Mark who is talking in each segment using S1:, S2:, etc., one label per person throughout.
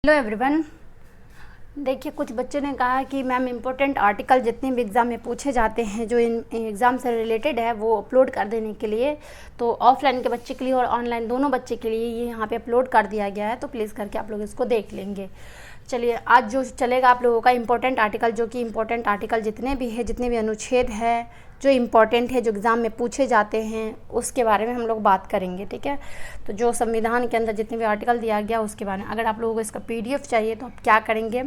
S1: Hello everyone. देखिए, कुछ बच्चों ने कहा कि मैम इम्पोर्टेंट आर्टिकल जितने भी एग्ज़ाम में पूछे जाते हैं जो इन एग्ज़ाम से रिलेटेड है वो अपलोड कर देने के लिए, तो ऑफलाइन के बच्चे के लिए और ऑनलाइन दोनों बच्चे के लिए ये यहाँ पे अपलोड कर दिया गया है, तो प्लीज़ करके आप लोग इसको देख लेंगे। चलिए, आज जो चलेगा आप लोगों का इम्पोर्टेंट आर्टिकल, जो कि इम्पोर्टेंट आर्टिकल जितने भी है, जितने भी अनुच्छेद है जो इम्पोर्टेंट है, जो एग्ज़ाम में पूछे जाते हैं, उसके बारे में हम लोग बात करेंगे। ठीक है, तो जो संविधान के अंदर जितने भी आर्टिकल दिया गया उसके बारे में, अगर आप लोगों को इसका पीडीएफ चाहिए तो आप क्या करेंगे,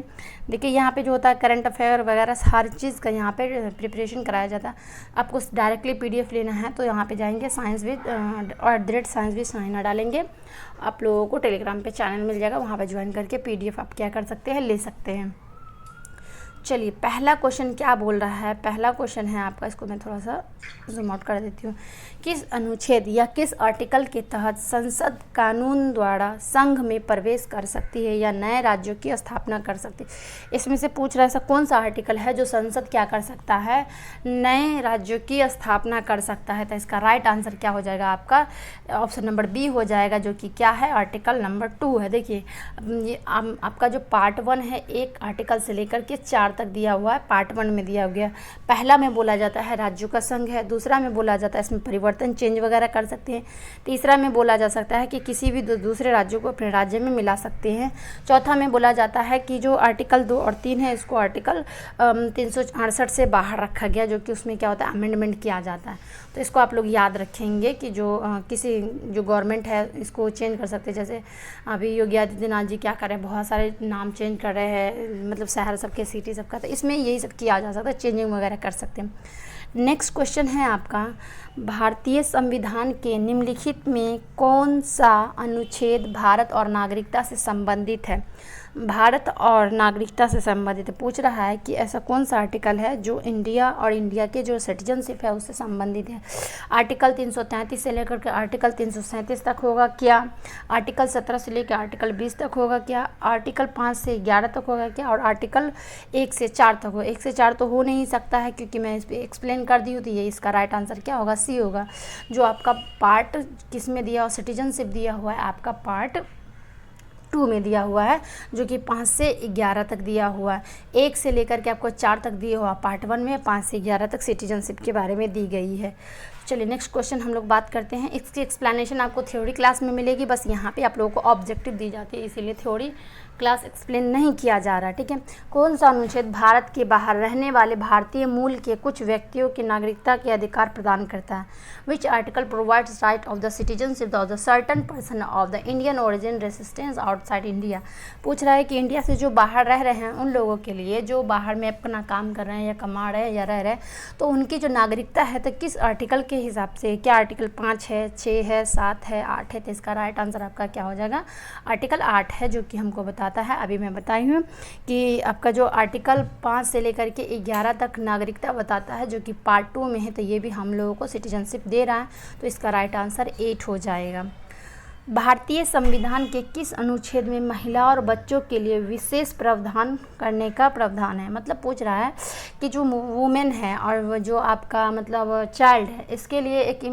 S1: देखिए यहाँ पे जो होता है करंट अफेयर वगैरह हर चीज़ का यहाँ पे प्रिपरेशन कराया जाता है। आपको डायरेक्टली पीडीएफ लेना है तो यहाँ पे जाएंगे science with science with Saina डालेंगे, आप लोगों को टेलीग्राम पे चैनल मिल जाएगा, वहाँ पे ज्वाइन करके पीडीएफ आप क्या कर सकते हैं, ले सकते हैं। चलिए, पहला क्वेश्चन क्या बोल रहा है। पहला क्वेश्चन है आपका, इसको मैं थोड़ा सा जूम आउट कर देती हूँ। किस अनुच्छेद या किस आर्टिकल के तहत संसद कानून द्वारा संघ में प्रवेश कर सकती है या नए राज्यों की स्थापना कर सकती है। इसमें से पूछ रहा है ऐसा कौन सा आर्टिकल है जो संसद क्या कर सकता है, नए राज्यों की स्थापना कर सकता है। तो इसका राइट आंसर क्या हो जाएगा, आपका ऑप्शन नंबर बी हो जाएगा, जो कि क्या है, आर्टिकल नंबर 2 है। देखिए, ये आपका जो पार्ट 1 है, एक आर्टिकल से लेकर के 4 तक दिया हुआ है। पार्ट 1 में दिया गया, पहला में बोला जाता है राज्यों का संघ है, दूसरा में बोला जाता है इसमें परिवर्तन चेंज वगैरह कर सकते हैं, तीसरा में बोला जा सकता है कि किसी भी दूसरे राज्यों को अपने राज्य में मिला सकते हैं, चौथा में बोला जाता है कि जो आर्टिकल 2 और 3 है इसको आर्टिकल 368 से बाहर रखा गया, जो कि उसमें क्या होता है, अमेंडमेंट किया जाता है। तो इसको आप लोग याद रखेंगे कि जो किसी जो गवर्नमेंट है इसको चेंज कर सकते हैं। जैसे अभी योगी आदित्यनाथ जी क्या कर रहे हैं, बहुत सारे नाम चेंज कर रहे हैं, मतलब शहर सबके, सिटी सबका, तो इसमें यही सब किया जा सकता है, चेंजिंग वगैरह कर सकते हैं। नेक्स्ट क्वेश्चन है आपका, भारतीय संविधान के निम्नलिखित में कौन सा अनुच्छेद भारत और नागरिकता से संबंधित है। भारत और नागरिकता से संबंधित पूछ रहा है कि ऐसा कौन सा आर्टिकल है जो इंडिया और इंडिया के जो सिटीजनशिप है उससे संबंधित है। आर्टिकल 333 से लेकर के आर्टिकल 337 तक होगा क्या, आर्टिकल 17 से लेकर आर्टिकल 20 तक होगा क्या, आर्टिकल 5 से 11 तक होगा क्या, और आर्टिकल 1 से 4 तक होगा। 1 से 4 तो हो नहीं सकता है क्योंकि मैं इस पर एक्सप्लेन कर दी हूँ, तो ये इसका राइट आंसर क्या होगा, सी होगा। जो आपका पार्ट किस में दिया हुआ, सिटीजनशिप दिया हुआ है आपका पार्ट 2 में दिया हुआ है, जो कि 5 से 11 तक दिया हुआ है। 1 से लेकर के आपको 4 तक दिया हुआ पार्ट 1 में, 5 से 11 तक सिटीजनशिप के बारे में दी गई है। चलिए, नेक्स्ट क्वेश्चन हम लोग बात करते हैं। इसकी एक्सप्लेनेशन आपको थ्योरी क्लास में मिलेगी, बस यहाँ पे आप लोगों को ऑब्जेक्टिव दी जाती है, इसीलिए थ्योरी क्लास एक्सप्लेन नहीं किया जा रहा। ठीक है, कौन सा अनुच्छेद भारत के बाहर रहने वाले भारतीय मूल के कुछ व्यक्तियों की नागरिकता के अधिकार प्रदान करता है। Which article provides right of the citizenship of the certain person of the Indian origin resistance outside India. पूछ रहा है कि इंडिया से जो बाहर रह रहे हैं उन लोगों के लिए, जो बाहर में अपना काम कर रहे हैं या कमा रहे हैं या रह रहे हैं, तो उनकी जो नागरिकता है तो किस आर्टिकल के हिसाब से, क्या आर्टिकल 5 है, 6 है, 7 है, 8 है। तो इसका राइट आंसर आपका क्या हो जाएगा, आर्टिकल 8 है, जो कि हमको बताता है, अभी मैं बताई हूँ कि आपका जो आर्टिकल 5 से लेकर के 11 तक नागरिकता बताता है, जो कि पार्ट 2 में है, तो ये भी हम लोगों को सिटीजनशिप दे रहा है, तो इसका राइट आंसर 8 हो जाएगा। भारतीय संविधान के किस अनुच्छेद में महिला और बच्चों के लिए विशेष प्रावधान करने का प्रावधान है। मतलब पूछ रहा है कि जो वुमेन है और जो आपका मतलब चाइल्ड है, इसके लिए एक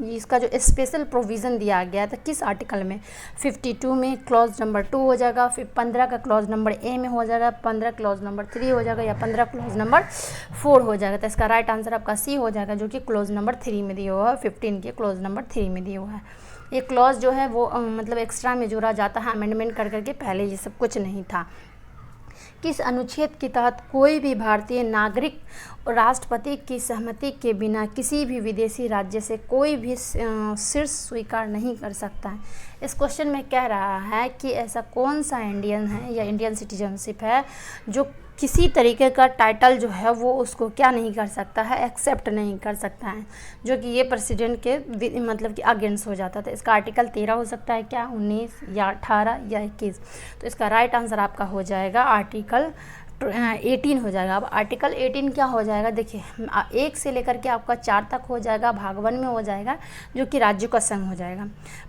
S1: इसका जो स्पेशल प्रोविज़न दिया गया है, तो किस आर्टिकल में, 52 में क्लॉज नंबर 2 हो जाएगा, फिर 15 का क्लॉज नंबर ए में हो जाएगा, 15 क्लॉज नंबर 3 हो जाएगा, या 15 क्लॉज नंबर 4 हो जाएगा। तो इसका राइट आंसर आपका सी हो जाएगा, जो कि क्लॉज नंबर 3 में दिया हुआ है, 15 के क्लॉज नंबर 3 में दिया हुआ है। ये क्लॉज जो है वो मतलब एक्स्ट्रा में जोड़ा जाता है अमेंडमेंट कर करके, पहले ये सब कुछ नहीं था। किस अनुच्छेद के तहत कोई भी भारतीय नागरिक राष्ट्रपति की सहमति के बिना किसी भी विदेशी राज्य से कोई भी शीर्ष स्वीकार नहीं कर सकता है। इस क्वेश्चन में कह रहा है कि ऐसा कौन सा इंडियन है या इंडियन सिटीजनशिप है जो किसी तरीके का टाइटल जो है वो उसको क्या नहीं कर सकता है, एक्सेप्ट नहीं कर सकता है, जो कि ये प्रेसिडेंट के मतलब कि अगेंस्ट हो जाता था। इसका आर्टिकल 13 हो सकता है क्या, 19 या 18 या 21। तो इसका राइट आंसर आपका हो जाएगा आर्टिकल 18 हो जाएगा। अब आर्टिकल 18 क्या हो जाएगा, देखिए 1 से लेकर के आपका 4 तक हो जाएगा, भाग 1 में हो जाएगा, जो कि राज्यों का संघ हो जाएगा।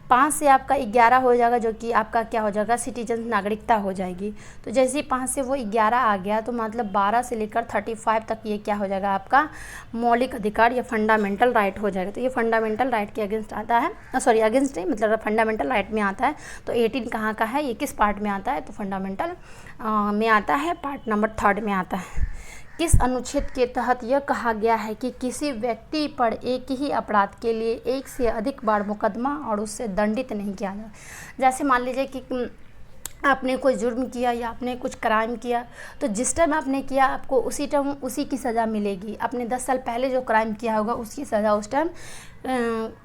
S1: 5 से आपका 11 हो जाएगा, जो कि आपका क्या हो जाएगा, सिटीजन नागरिकता हो जाएगी। तो जैसे ही 5 से वो 11 आ गया तो मतलब 12 से लेकर 35 तक ये क्या हो जाएगा, आपका मौलिक अधिकार या फंडामेंटल राइट हो जाएगा। तो ये फंडामेंटल राइट के अगेंस्ट आता है, सॉरी अगेंस्ट नहीं, मतलब फंडामेंटल राइट में आता है। तो 18 कहाँ का है, ये किस पार्ट में आता है, तो फंडामेंटल में आता है, पार्ट नंबर 3 में आता है। किस अनुच्छेद के तहत यह कहा गया है कि किसी व्यक्ति पर एक ही अपराध के लिए एक से अधिक बार मुकदमा और उससे दंडित नहीं किया जाए। जैसे मान लीजिए कि आपने कोई जुर्म किया या आपने कुछ क्राइम किया, तो जिस टाइम आपने किया आपको उसी टाइम उसी की सज़ा मिलेगी। आपने 10 साल पहले जो क्राइम किया होगा उसकी सज़ा उस टाइम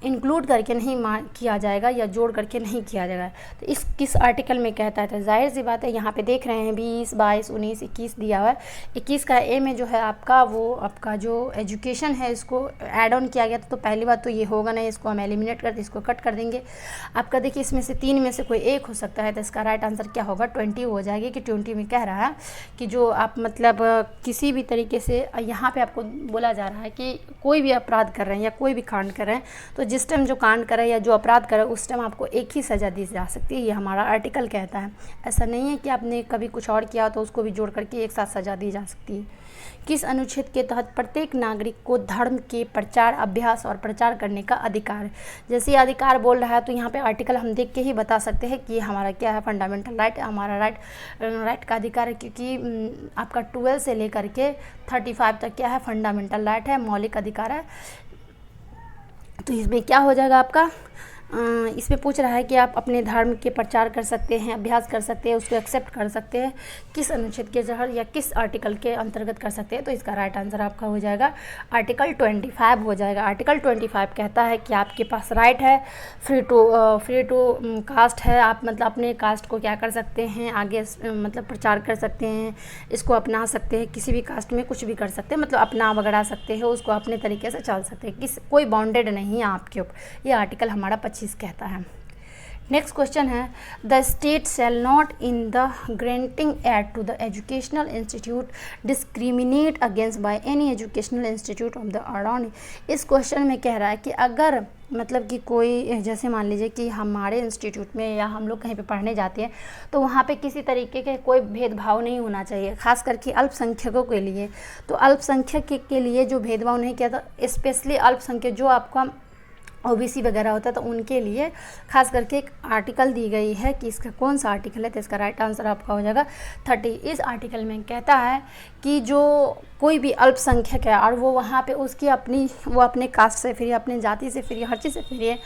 S1: इंक्लूड करके नहीं किया जाएगा या जोड़ करके नहीं किया जाएगा। तो इस किस आर्टिकल में कहता है, तो जाहिर सी बात है यहाँ पे देख रहे हैं 20, 22, 19, 21 दिया हुआ है। 21 का ए में जो है आपका वो आपका जो एजुकेशन है इसको ऐड ऑन किया गया था। तो पहली बात तो ये होगा नहीं, इसको हम एलिमिनेट कर इसको कट कर देंगे। आपका देखिए इसमें से 3 में से कोई एक हो सकता है, तो इसका राइट आंसर क्या होगा, 20 हो जाएगी। कि 20 में कह रहा है कि जो आप मतलब किसी भी तरीके से यहाँ पे आपको बोला जा रहा है कि कोई भी अपराध कर रहे हैं या कोई भी कांड कर रहे हैं, तो जिस टाइम जो कांड करे या जो अपराध करे उस टाइम आपको एक ही सज़ा दी जा सकती है। ये हमारा आर्टिकल कहता है। ऐसा नहीं है कि आपने कभी कुछ और किया तो उसको भी जोड़ करके एक साथ सज़ा दी जा सकती है। किस अनुच्छेद के तहत प्रत्येक नागरिक को धर्म के प्रचार, अभ्यास और प्रचार करने का अधिकार है। जैसे ये अधिकार बोल रहा है तो यहाँ पे आर्टिकल हम देख के ही बता सकते हैं कि हमारा क्या है, फंडामेंटल राइट, हमारा राइट का अधिकार है। क्योंकि आपका 12 से लेकर के 35 तक क्या है, फंडामेंटल राइट है, मौलिक अधिकार है। तो इसमें क्या हो जाएगा आपका, इसमें पूछ रहा है कि आप अपने धर्म के प्रचार कर सकते हैं, अभ्यास कर सकते हैं, उसको एक्सेप्ट कर सकते हैं, किस अनुच्छेद के तहत या किस आर्टिकल के अंतर्गत कर सकते हैं। तो इसका राइट आंसर आपका हो जाएगा आर्टिकल 25 हो जाएगा। आर्टिकल 25 कहता है कि आपके पास राइट है, फ्री टू कास्ट है। आप मतलब अपने कास्ट को क्या कर सकते हैं, आगे मतलब प्रचार कर सकते हैं, इसको अपना सकते हैं, किसी भी कास्ट में कुछ भी कर सकते हैं, मतलब अपना वगैरह सकते हैं, उसको अपने तरीके से चल सकते हैं, कोई बाउंडेड नहीं है आपके ऊपर। ये आर्टिकल हमारा 25 कहता है। नेक्स्ट क्वेश्चन है, the state shall not in the granting aid to the educational institute discriminate against by any educational institute of the around. इस क्वेश्चन में कह रहा है कि अगर मतलब कि कोई जैसे मान लीजिए कि हमारे इंस्टीट्यूट में या हम लोग कहीं पे पढ़ने जाते हैं तो वहाँ पे किसी तरीके के कोई भेदभाव नहीं होना चाहिए, खास करके अल्पसंख्यकों के लिए। तो अल्पसंख्यक के लिए जो भेदभाव नहीं किया था, स्पेशली अल्पसंख्यक जो आपका ओबीसी वगैरह होता है, तो उनके लिए खास करके एक आर्टिकल दी गई है कि इसका कौन सा आर्टिकल है। तो इसका राइट आंसर आपका हो जाएगा 30। इस आर्टिकल में कहता है कि जो कोई भी अल्पसंख्यक है और वो वहाँ पे उसकी वो अपने कास्ट से फ्री, अपनी जाति से फ्री, हर चीज़ से फ्री है,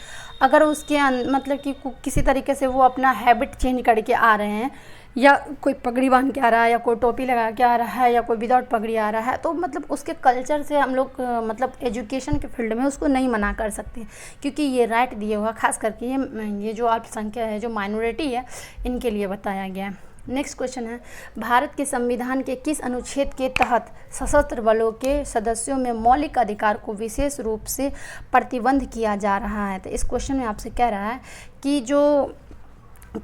S1: अगर उसके मतलब कि किसी तरीके से वो अपना हैबिट चेंज करके आ रहे हैं, या कोई पगड़ी बांध के आ रहा है, या कोई टोपी लगा के आ रहा है, या कोई विदाउट पगड़ी आ रहा है, तो मतलब उसके कल्चर से हम लोग मतलब एजुकेशन के फील्ड में उसको नहीं मना कर सकते, क्योंकि ये राइट दिया हुआ खास करके ये जो अल्पसंख्यक है, जो माइनॉरिटी है, इनके लिए बताया गया है। नेक्स्ट क्वेश्चन है, भारत के संविधान के किस अनुच्छेद के तहत सशस्त्र बलों के सदस्यों में मौलिक अधिकार को विशेष रूप से प्रतिबंध किया जा रहा है। तो इस क्वेश्चन में आपसे कह रहा है कि जो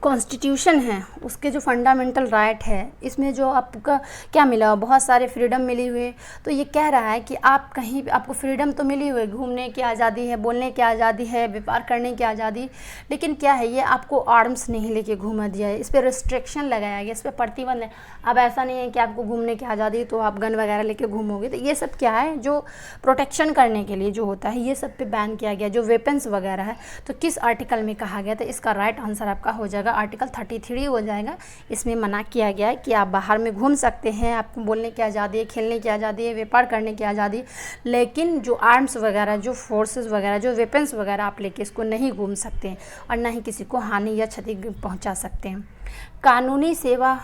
S1: कॉन्स्टिट्यूशन है उसके जो फंडामेंटल राइट है, इसमें जो आपका क्या मिला, बहुत सारे फ्रीडम मिली हुई। तो ये कह रहा है कि आप कहीं आपको फ्रीडम तो मिली हुई, घूमने की आज़ादी है, बोलने की आज़ादी है, व्यापार करने की आज़ादी, लेकिन क्या है, ये आपको आर्म्स नहीं लेके घूमा दिया है, इस पर रिस्ट्रिक्शन लगाया गया, इस पर प्रतिबंध है। अब ऐसा नहीं है कि आपको घूमने की आज़ादी तो आप गन वगैरह लेके घूमोगे। तो ये सब क्या है, जो प्रोटेक्शन करने के लिए जो होता है, ये सब पे बैन किया गया, जो वेपन्स वगैरह है। तो किस आर्टिकल में कहा गया था, इसका राइट आंसर आपका हो जाएगा आर्टिकल 33 हो जाएगा। इसमें मना किया गया है कि आप बाहर में घूम सकते हैं, आपको बोलने की आज़ादी है, खेलने की आज़ादी है, व्यापार करने की आज़ादी, लेकिन जो आर्म्स वगैरह, जो फोर्सेस वगैरह, जो वेपन्स वगैरह आप लेके इसको नहीं घूम सकते हैं और ना ही किसी को हानि या क्षति पहुंचा सकते हैं। कानूनी सेवा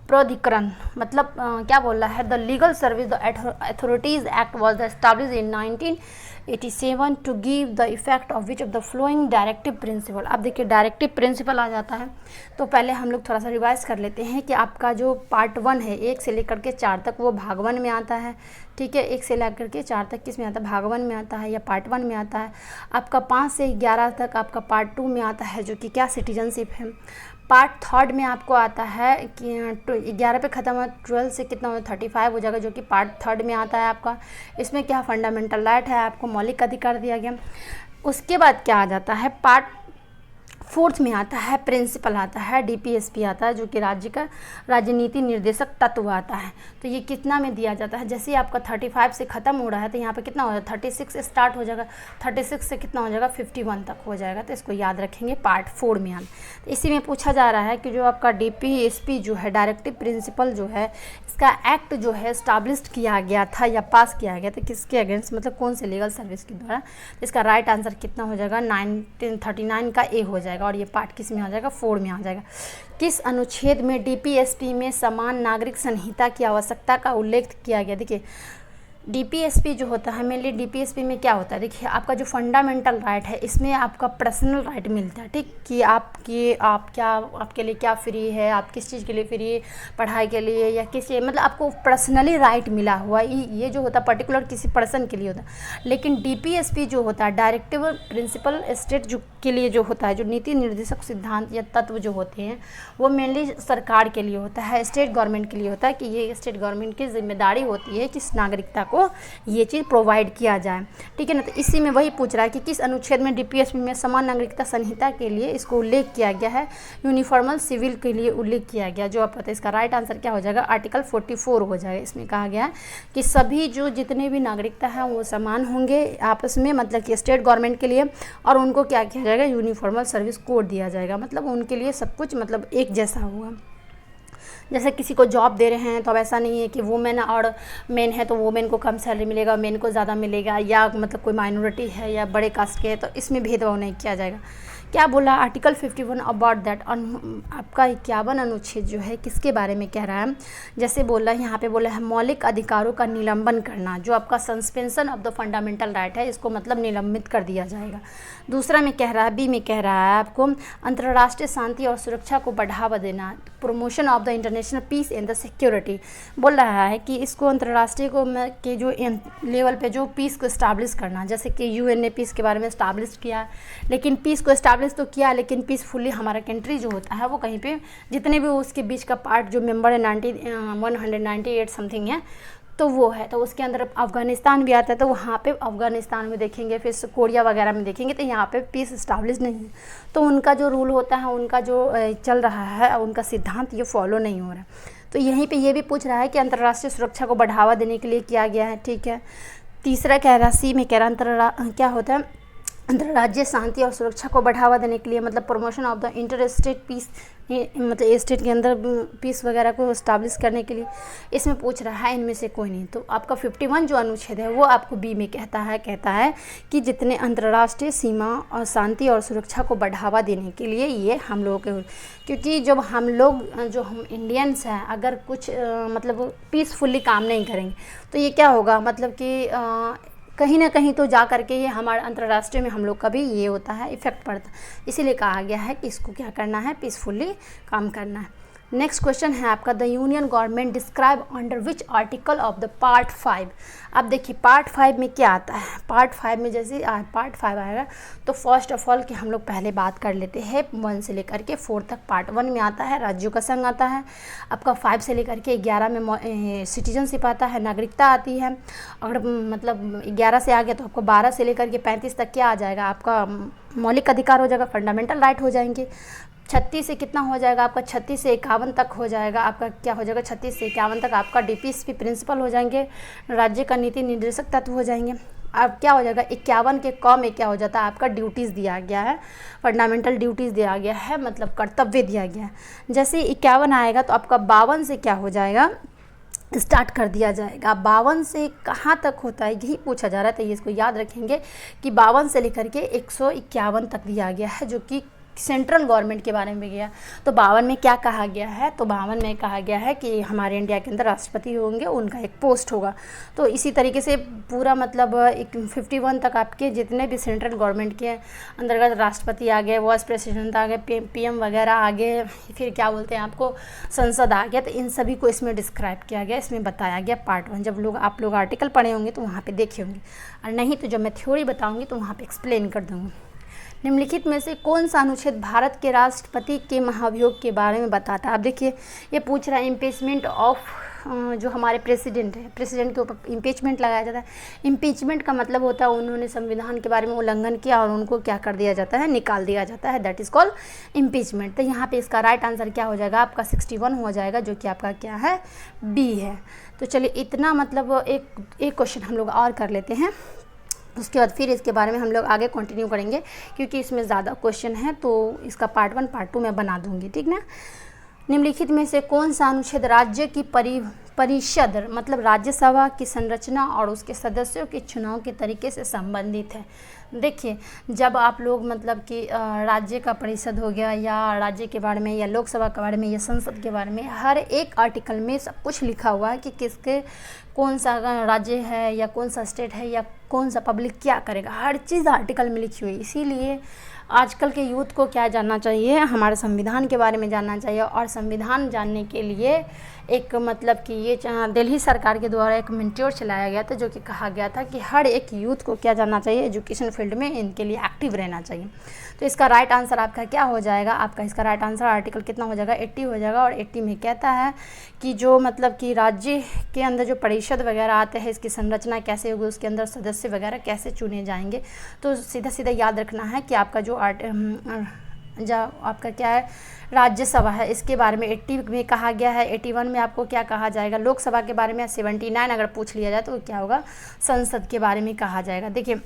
S1: प्राधिकरण मतलब क्या बोल रहा है, the legal service the authorities act was establish in 1987 to give the effect of which of the following directive principle. अब देखिए डायरेक्टिव प्रिंसिपल आ जाता है, तो पहले हम लोग थोड़ा सा रिवाइज कर लेते हैं कि आपका जो पार्ट 1 है 1 से लेकर के 4 तक, वो भाग 1 में आता है, ठीक है। 1 से लेकर के 4 तक किस में आता है, भाग 1 में आता है या पार्ट 1 में आता है। आपका 5 से 11 तक आपका पार्ट 2 में आता है, जो कि क्या सिटीजनशिप है। पार्ट 3 में आपको आता है कि 11 पे ख़त्म हुआ, 12 से कितना हो 35 हो जाएगा, जो कि पार्ट 3 में आता है आपका। इसमें क्या फंडामेंटल राइट है, आपको मौलिक अधिकार दिया गया। उसके बाद क्या आ जाता है, पार्ट फोर्थ में आता है प्रिंसिपल आता है, डीपीएसपी आता है जो कि राज्य का राजनीति निर्देशक तत्व आता है। तो ये कितना में दिया जाता है, जैसे ही आपका 35 से ख़त्म हो रहा है तो यहाँ पे कितना हो जाएगा 36 से स्टार्ट हो जाएगा, 36 से कितना हो जाएगा 51 तक हो जाएगा। तो इसको याद रखेंगे पार्ट 4 में हम। तो इसी में पूछा जा रहा है कि जो आपका डीपीएसपी जो है डायरेक्टिव प्रिंसिपल जो है इसका एक्ट जो है स्टैब्लिश्ड किया गया था या पास किया गया था किसके अगेंस्ट, मतलब कौन से लीगल सर्विस के द्वारा। तो इसका राइट आंसर कितना हो जाएगा 1939 का ए हो जाएगा और ये पार्ट किस में आ जाएगा 4 में आ जाएगा। किस अनुच्छेद में डीपीएसपी में समान नागरिक संहिता की आवश्यकता का उल्लेख किया गया। देखिए डीपीएसपी जो होता है मेनली डीपीएसपी में क्या होता है, देखिए आपका जो फंडामेंटल राइट है इसमें आपका पर्सनल राइट मिलता है, ठीक, कि आपके लिए क्या फ्री है, आप किस चीज़ के लिए फ्री है, पढ़ाई के लिए या किसी, मतलब आपको पर्सनली राइट मिला हुआ ये जो होता है पर्टिकुलर किसी पर्सन के लिए होता है। लेकिन डीपीएसपी जो होता है डायरेक्टिव प्रिंसिपल स्टेट जो के लिए जो होता है, जो नीति निर्देशक सिद्धांत या तत्व जो होते हैं वो मेनली सरकार के लिए होता है, स्टेट गवर्नमेंट के लिए होता है, कि ये स्टेट गवर्नमेंट की जिम्मेदारी होती है किस नागरिकता को ये चीज़ प्रोवाइड किया जाए, ठीक है ना। तो इसी में वही पूछ रहा है कि किस अनुच्छेद में डीपीएसपी में समान नागरिकता संहिता के लिए इसको उल्लेख किया गया है, यूनिफॉर्मल सिविल के लिए उल्लेख किया गया। जो आप पता है इसका राइट आंसर क्या हो जाएगा आर्टिकल 44 हो जाएगा। इसमें कहा गया है कि सभी जो जितने भी नागरिकता है वो समान होंगे आपस में, मतलब कि स्टेट गवर्नमेंट के लिए, और उनको क्या किया जाएगा यूनिफॉर्मल सर्विस कोड दिया जाएगा, मतलब उनके लिए सब कुछ मतलब एक जैसा होगा। जैसे किसी को जॉब दे रहे हैं तो अब ऐसा नहीं है कि वुमेन और मेन है तो वुमेन को कम सैलरी मिलेगा, मेन को ज़्यादा मिलेगा, या मतलब कोई माइनॉरिटी है या बड़े कास्ट के है तो इसमें भेदभाव नहीं किया जाएगा। क्या बोला आर्टिकल 51 अबाउट दैट, आपका 51 अनुच्छेद जो है किसके बारे में कह रहा है, जैसे बोला यहाँ पे बोला है मौलिक अधिकारों का निलंबन करना, जो आपका suspension of the fundamental right है इसको मतलब निलंबित कर दिया जाएगा। दूसरा में कह रहा है बी में कह रहा है आपको अंतर्राष्ट्रीय शांति और सुरक्षा को बढ़ावा देना, promotion of the international peace and the security, बोल रहा है कि इसको अंतर्राष्ट्रीय को के जो लेवल पे जो पीस को इस्टाब्लिश करना, जैसे कि यूएन ने पीस के बारे में इस्टाब्लिश किया, लेकिन पीस को इस्टाब्लिश तो किया लेकिन पीसफुली हमारा कंट्री जो होता है वो कहीं पे जितने भी उसके बीच का पार्ट जो मेंबर है 198 समथिंग है तो वो है, तो उसके अंदर अफ़गानिस्तान भी आता है, तो वहाँ पे अफ़गानिस्तान में देखेंगे, फिर कोरिया वगैरह में देखेंगे तो यहाँ पे पीस इस्टाब्लिश नहीं है, तो उनका जो रूल होता है, उनका जो चल रहा है, उनका सिद्धांत ये फॉलो नहीं हो रहा है। तो यहीं पे ये भी पूछ रहा है कि अंतर्राष्ट्रीय सुरक्षा को बढ़ावा देने के लिए किया गया है, ठीक है। तीसरा कह रहा सी में कह रहा क्या होता है अंतर्राज्यीय शांति और सुरक्षा को बढ़ावा देने के लिए, मतलब promotion of the inter state peace, मतलब स्टेट के अंदर पीस वगैरह को इस्टाब्लिश करने के लिए इसमें पूछ रहा है, इनमें से कोई नहीं। तो आपका 51 जो अनुच्छेद है वो आपको बी में कहता है कि जितने अंतर्राष्ट्रीय सीमा और शांति और सुरक्षा को बढ़ावा देने के लिए ये हम लोगों के, क्योंकि जब हम इंडियंस हैं अगर कुछ मतलब पीसफुली काम नहीं करेंगे तो ये क्या होगा, मतलब कि कहीं ना कहीं तो जा करके ये हमारे अंतर्राष्ट्रीय में हम लोग का भी ये होता है इफ़ेक्ट पड़ता है। इसीलिए कहा गया है कि इसको क्या करना है, पीसफुली काम करना है। नेक्स्ट क्वेश्चन है आपका the union government describe under which article of the part 5। अब देखिए पार्ट 5 में क्या आता है, पार्ट 5 में जैसे पार्ट 5 आएगा तो फर्स्ट ऑफ ऑल कि हम लोग पहले बात कर लेते हैं 1 से लेकर के 4 तक। पार्ट 1 में आता है राज्यों का संघ आता है, आपका 5 से लेकर के 11 में सिटीजनशिप आता है, नागरिकता आती है। अगर मतलब 11 से आ गया तो आपको 12 से लेकर के 35 तक क्या आ जाएगा, आपका मौलिक अधिकार हो जाएगा, फंडामेंटल राइट हो जाएंगे। 36 से कितना हो जाएगा आपका, 36 से 51 तक हो जाएगा आपका, क्या हो जाएगा 36 से 51 तक आपका डीपीएसपी प्रिंसिपल हो जाएंगे, राज्य का नीति निर्देशक तत्व हो जाएंगे। अब क्या हो जाएगा 51 के क में क्या हो जाता है आपका ड्यूटीज़ दिया गया है, फंडामेंटल ड्यूटीज़ दिया गया है, मतलब कर्तव्य दिया गया है। जैसे 51 आएगा तो आपका 52 से क्या हो जाएगा स्टार्ट कर दिया जाएगा। 52 से कहाँ तक होता है यही पूछा जा रहा है, तो ये इसको याद रखेंगे कि 52 से लेकर के 151 तक दिया गया है जो कि सेंट्रल गवर्नमेंट के बारे में गया। तो 52 में क्या कहा गया है, तो 52 में कहा गया है कि हमारे इंडिया के अंदर राष्ट्रपति होंगे, उनका एक पोस्ट होगा। तो इसी तरीके से पूरा मतलब 51 तक आपके जितने भी सेंट्रल गवर्नमेंट के अंतर्गत राष्ट्रपति आ गए, वाइस प्रेसिडेंट आ गए, पीएम वगैरह आ गए, फिर क्या बोलते हैं आपको संसद आ गया, तो इन सभी को इसमें डिस्क्राइब किया गया, इसमें बताया गया पार्ट 1। जब आप लोग आर्टिकल पढ़े होंगे तो वहाँ पर देखे होंगे, और नहीं तो जब मैं थ्योरी बताऊँगी तो वहाँ पर एक्सप्लेन कर दूँगी। निम्नलिखित में से कौन सा अनुच्छेद भारत के राष्ट्रपति के महाभियोग के बारे में बताता है। अब देखिए ये पूछ रहा है इम्पीचमेंट ऑफ जो हमारे प्रेसिडेंट है, प्रेसिडेंट के ऊपर इम्पीचमेंट लगाया जाता है। इम्पीचमेंट का मतलब होता है उन्होंने संविधान के बारे में उल्लंघन किया और उनको क्या कर दिया जाता है, निकाल दिया जाता है, दैट इज़ कॉल्ड इम्पीचमेंट। तो यहाँ पे इसका राइट आंसर क्या हो जाएगा, आपका 61 हो जाएगा, जो कि आपका क्या है, बी है। तो चलिए इतना मतलब एक क्वेश्चन हम लोग और कर लेते हैं, उसके बाद फिर इसके बारे में हम लोग आगे कंटिन्यू करेंगे, क्योंकि इसमें ज़्यादा क्वेश्चन है तो इसका पार्ट 1 पार्ट 2 मैं बना दूंगी, ठीक ना। निम्नलिखित में से कौन सा अनुच्छेद राज्य की परिषद मतलब राज्यसभा की संरचना और उसके सदस्यों के चुनाव के तरीके से संबंधित है। देखिए जब आप लोग मतलब कि राज्य का परिषद हो गया या राज्य के बारे में या लोकसभा के बारे में या संसद के बारे में, हर एक आर्टिकल में सब कुछ लिखा हुआ है कि किसके कौन सा राज्य है या कौन सा स्टेट है या कौन सा पब्लिक क्या करेगा, हर चीज़ आर्टिकल में लिखी हुई है। इसीलिए आजकल के यूथ को क्या जानना चाहिए, हमारे संविधान के बारे में जानना चाहिए। और संविधान जानने के लिए एक मतलब कि ये दिल्ली सरकार के द्वारा एक मेंटोर चलाया गया था, जो कि कहा गया था कि हर एक यूथ को क्या जानना चाहिए, एजुकेशन फील्ड में इनके लिए एक्टिव रहना चाहिए। तो इसका राइट आंसर आपका क्या हो जाएगा, आपका इसका राइट आंसर आर्टिकल कितना हो जाएगा, 80 हो जाएगा। और 80 में कहता है कि जो मतलब कि राज्य के अंदर जो परिषद वगैरह आते हैं, इसकी संरचना कैसे होगी, उसके अंदर सदस्य वगैरह कैसे चुने जाएंगे। तो सीधा सीधा याद रखना है कि आपका जो आपका क्या है, राज्यसभा है, इसके बारे में 80 में कहा गया है। 81 में आपको क्या कहा जाएगा, लोकसभा के बारे में। 79 अगर पूछ लिया जाए तो क्या होगा, संसद के बारे में कहा जाएगा। देखिए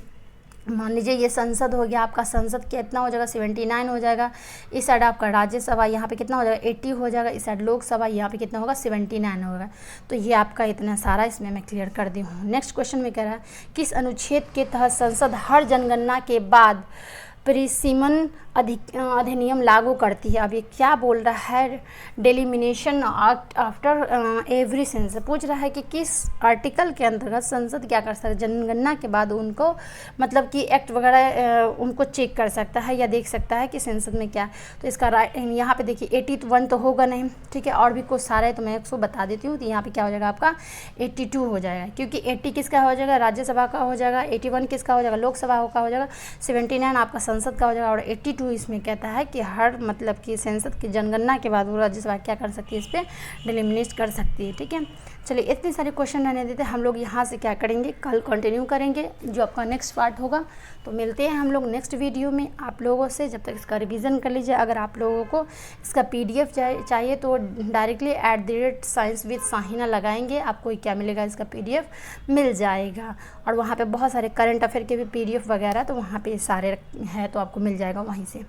S1: मान लीजिए ये संसद हो गया, आपका संसद कितना हो जाएगा, 79 हो जाएगा। इस साइड आपका राज्यसभा यहाँ पे कितना हो जाएगा, 80 हो जाएगा। इस साइड लोकसभा यहाँ पे कितना होगा, 79 होगा। तो ये आपका इतना सारा इसमें मैं क्लियर कर दी हूँ। नेक्स्ट क्वेश्चन में कह रहा है किस अनुच्छेद के तहत संसद हर जनगणना के बाद परिसीमन अधिनियम लागू करती है। अब ये क्या बोल रहा है, डेलिमिनेशन आफ्टर एवरी सेंसस पूछ रहा है कि किस आर्टिकल के अंतर्गत संसद क्या कर सकता है, जनगणना के बाद उनको मतलब कि एक्ट वगैरह उनको चेक कर सकता है या देख सकता है कि संसद में क्या। तो इसका राइट यहाँ पे देखिए 81 तो होगा नहीं, ठीक है, और भी कुछ सारे तो मैं उसको बता देती हूँ। तो यहाँ पे क्या हो जाएगा आपका 82 हो जाएगा, क्योंकि 80 किसका हो जाएगा, राज्यसभा का हो जाएगा। 81 किसका हो जाएगा, लोकसभा का हो जाएगा। 79 आपका संसद का हो जाएगा। और 82 इसमें कहता है कि हर मतलब कि संसद की जनगणना के बाद वो राज्यसभा क्या कर सकती है, इस पर डिलिमिनेट कर सकती है, ठीक है। चलिए इतने सारे क्वेश्चन रहने देते, हम लोग यहाँ से क्या करेंगे, कल कंटिन्यू करेंगे जो आपका नेक्स्ट पार्ट होगा। तो मिलते हैं हम लोग नेक्स्ट वीडियो में आप लोगों से। जब तक इसका रिवीजन कर लीजिए। अगर आप लोगों को इसका PDF चाहिए तो डायरेक्टली @science-with-Sahina लगाएंगे, आपको क्या मिलेगा, इसका PDF मिल जाएगा। और वहाँ पे बहुत सारे करंट अफेयर के भी PDF वगैरह तो वहाँ पे सारे है, तो आपको मिल जाएगा वहीं से।